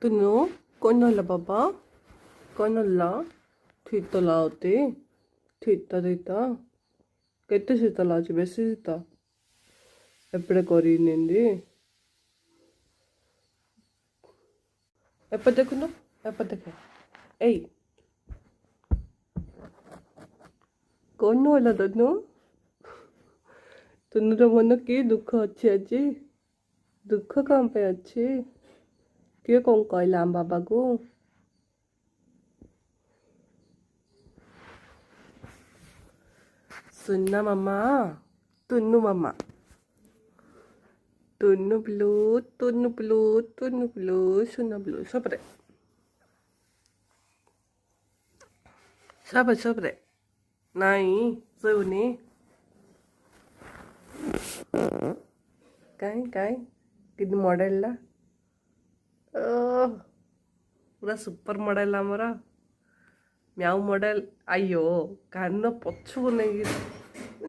ତୁନୁ କଣ ହେଲା ବାବା କଣ ହେଲା ଶୀତ ଲାଗୁଛି ଶୀତ କେତେ ଶୀତ ଲାଗୁଛି ବେଶୀ ଶୀତ ଏପଟେ କରିନିନ୍ତି ଏପଟେ ଦେଖୁନ ଏପଟେ ଦେଖ ଏଇ କଣ ହେଲା ତୁନୁ ତୁନୁର ମନ କି ଦୁଃଖ ଅଛି ଆଜି ଦୁଃଖ କଣ ପାଇଁ ଅଛି କିଏ କଣ କହିଲା ଆମ ବାବାକୁ ସୁନା ମାମା ତୁନୁ ମାମା ତୁନୁ ବ୍ଲୁ ତୁନୁ ବ୍ଲୁ ତୁନୁ ବ୍ଲୁ ସୁନା ବ୍ଲୁ ସବରେ ନାଇଁ ଶୋଉନି କାଇଁ କିନ୍ତୁ ମଡ଼େଲଟା ପୁରା ସୁପର ମଡ଼େଲ ଆମର ମ୍ୟାଉ ମଡ଼େଲ ଆଇଓ କାନ ପଛକୁ ନେଇକି